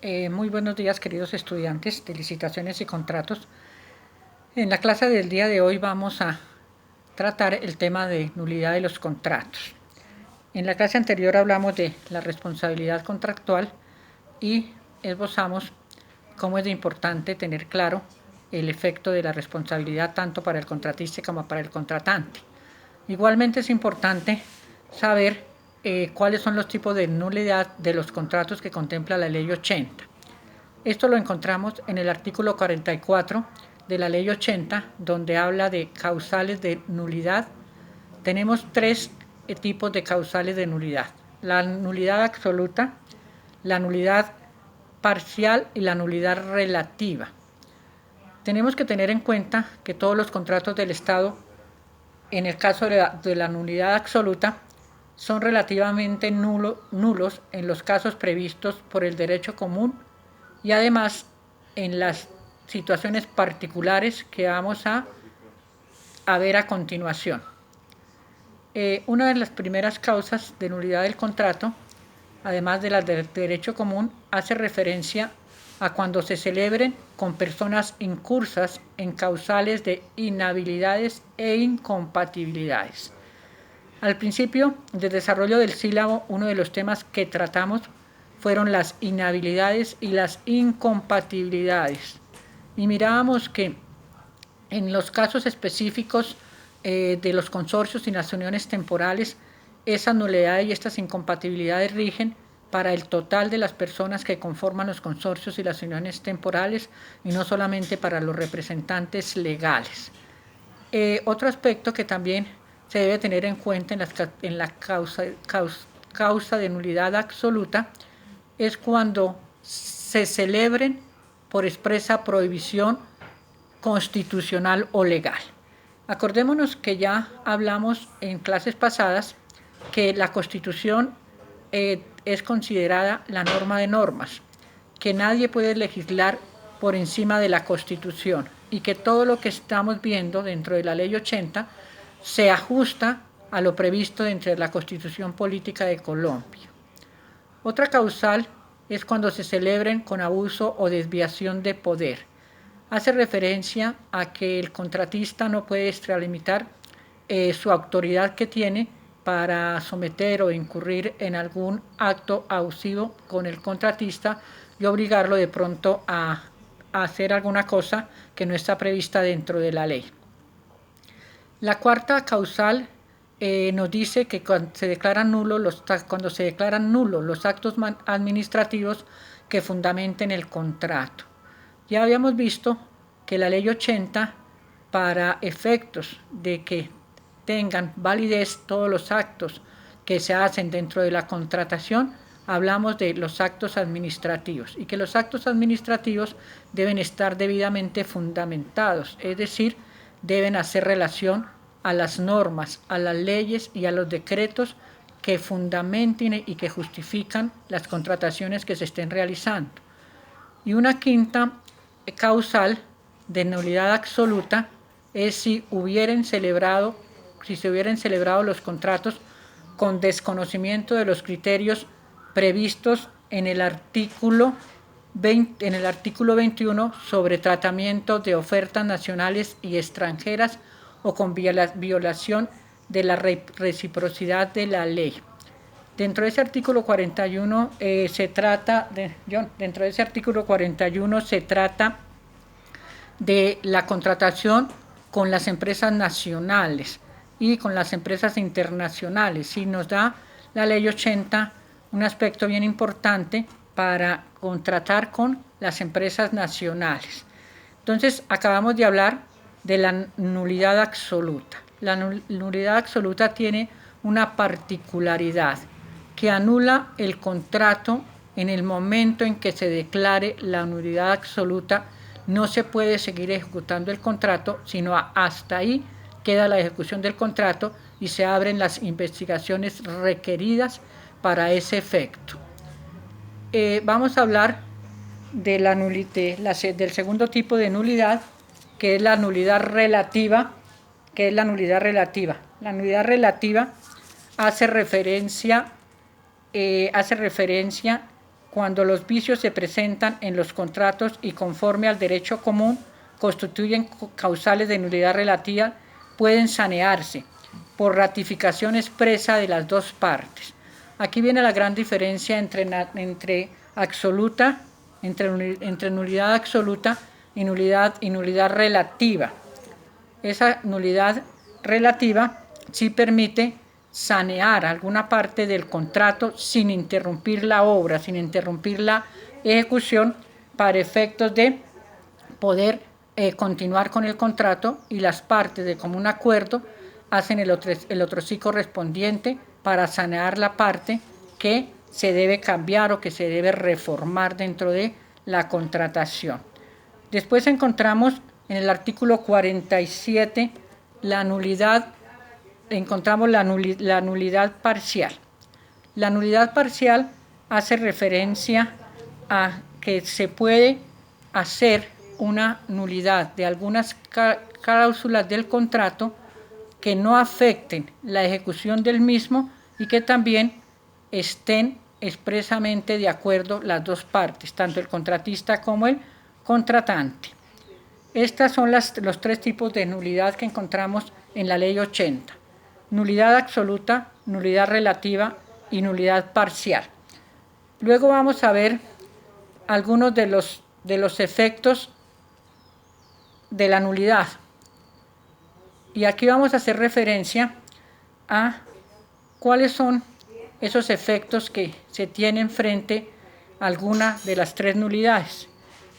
Muy buenos días, queridos estudiantes de licitaciones y contratos. En la clase del día de hoy vamos a tratar el tema de nulidad de los contratos. En la clase anterior hablamos de la responsabilidad contractual y esbozamos cómo es de importante tener claro el efecto de la responsabilidad tanto para el contratista como para el contratante. Igualmente es importante saber cuáles son los tipos de nulidad de los contratos que contempla la Ley 80. Esto lo encontramos en el artículo 44 de la Ley 80, donde habla de causales de nulidad. Tenemos tres tipos de causales de nulidad: la nulidad absoluta, la nulidad parcial y la nulidad relativa. Tenemos que tener en cuenta que todos los contratos del Estado, en el caso de la nulidad absoluta, son relativamente nulos en los casos previstos por el derecho común y además en las situaciones particulares que vamos a ver a continuación. Una de las primeras causas de nulidad del contrato, además de las del derecho común, hace referencia a cuando se celebren con personas incursas en causales de inhabilidades e incompatibilidades. Al principio del desarrollo del sílabo, uno de los temas que tratamos fueron las inhabilidades y las incompatibilidades. Y mirábamos que en los casos específicos de los consorcios y las uniones temporales, esas nulidades y estas incompatibilidades rigen para el total de las personas que conforman los consorcios y las uniones temporales y no solamente para los representantes legales. Otro aspecto que también se debe tener en cuenta en la causa de nulidad absoluta es cuando se celebren por expresa prohibición constitucional o legal. Acordémonos que ya hablamos en clases pasadas que la Constitución es considerada la norma de normas, que nadie puede legislar por encima de la Constitución y que todo lo que estamos viendo dentro de la Ley 80 se ajusta a lo previsto dentro de la Constitución Política de Colombia. Otra causal es cuando se celebren con abuso o desviación de poder. Hace referencia a que el contratista no puede extralimitar su autoridad que tiene para someter o incurrir en algún acto abusivo con el contratista y obligarlo de pronto a hacer alguna cosa que no está prevista dentro de la ley. La cuarta causal nos dice que cuando se declaran nulos los actos administrativos que fundamenten el contrato. Ya habíamos visto que la Ley 80, para efectos de que tengan validez todos los actos que se hacen dentro de la contratación, hablamos de los actos administrativos y que los actos administrativos deben estar debidamente fundamentados, es decir, deben hacer relación a las normas, a las leyes y a los decretos que fundamenten y que justifican las contrataciones que se estén realizando. Y una quinta causal de nulidad absoluta es si se hubieran celebrado los contratos con desconocimiento de los criterios previstos en el artículo 21 sobre tratamiento de ofertas nacionales y extranjeras o con violación de la reciprocidad de la ley. Dentro de ese artículo 41 se trata de la contratación con las empresas nacionales y con las empresas internacionales. Y nos da la Ley 80 un aspecto bien importante para contratar con las empresas nacionales. Entonces, acabamos de hablar de la nulidad absoluta. La nulidad absoluta tiene una particularidad, que anula el contrato en el momento en que se declare la nulidad absoluta. No se puede seguir ejecutando el contrato, sino hasta ahí queda la ejecución del contrato y se abren las investigaciones requeridas para ese efecto. Vamos a hablar de del segundo tipo de nulidad, que es la nulidad relativa. La nulidad relativa hace referencia cuando los vicios se presentan en los contratos y conforme al derecho común constituyen causales de nulidad relativa, pueden sanearse por ratificación expresa de las dos partes. Aquí viene la gran diferencia entre nulidad absoluta y nulidad relativa. Esa nulidad relativa sí permite sanear alguna parte del contrato sin interrumpir la obra, sin interrumpir la ejecución, para efectos de poder continuar con el contrato, y las partes de común acuerdo hacen el otro correspondiente para sanear la parte que se debe cambiar o que se debe reformar dentro de la contratación. Después encontramos en el artículo 47 la nulidad, encontramos la nulidad parcial. La nulidad parcial hace referencia a que se puede hacer una nulidad de algunas cláusulas del contrato que no afecten la ejecución del mismo y que también estén expresamente de acuerdo las dos partes, tanto el contratista como el contratante. Estos son los tres tipos de nulidad que encontramos en la Ley 80. Nulidad absoluta, nulidad relativa y nulidad parcial. Luego vamos a ver algunos de los efectos de la nulidad. Y aquí vamos a hacer referencia a cuáles son esos efectos que se tienen frente a alguna de las tres nulidades.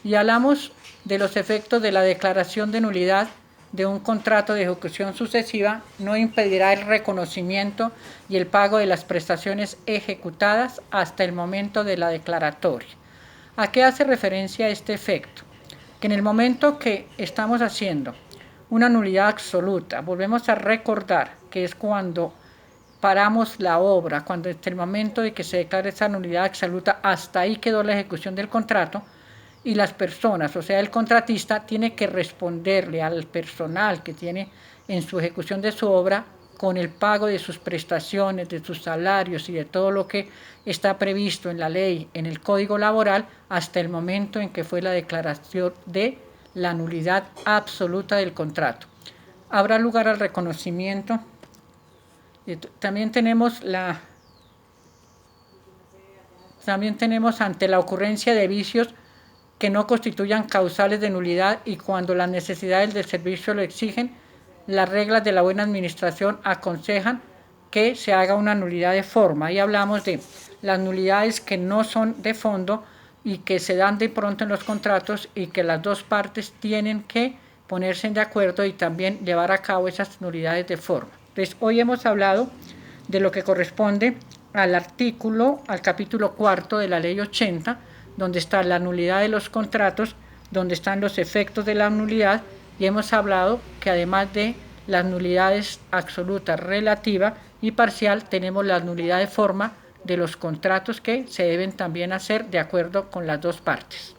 Y hablamos de los efectos de la declaración de nulidad de un contrato de ejecución sucesiva. No impedirá el reconocimiento y el pago de las prestaciones ejecutadas hasta el momento de la declaratoria. ¿A qué hace referencia este efecto? Que en el momento que estamos haciendo una nulidad absoluta, volvemos a recordar que es cuando paramos la obra, cuando desde el momento de que se declare esa nulidad absoluta, hasta ahí quedó la ejecución del contrato, y las personas, o sea, el contratista, tiene que responderle al personal que tiene en su ejecución de su obra con el pago de sus prestaciones, de sus salarios y de todo lo que está previsto en la ley, en el Código Laboral, hasta el momento en que fue la declaración de la nulidad absoluta del contrato. Habrá lugar al reconocimiento. También tenemos ante la ocurrencia de vicios que no constituyan causales de nulidad y cuando las necesidades del servicio lo exigen, las reglas de la buena administración aconsejan que se haga una nulidad de forma. Ahí hablamos de las nulidades que no son de fondo y que se dan de pronto en los contratos y que las dos partes tienen que ponerse de acuerdo y también llevar a cabo esas nulidades de forma. Entonces, hoy hemos hablado de lo que corresponde al capítulo 4 de la Ley 80, donde está la nulidad de los contratos, donde están los efectos de la nulidad, y hemos hablado que además de las nulidades absoluta, relativa y parcial, tenemos la nulidad de forma de los contratos que se deben también hacer de acuerdo con las dos partes.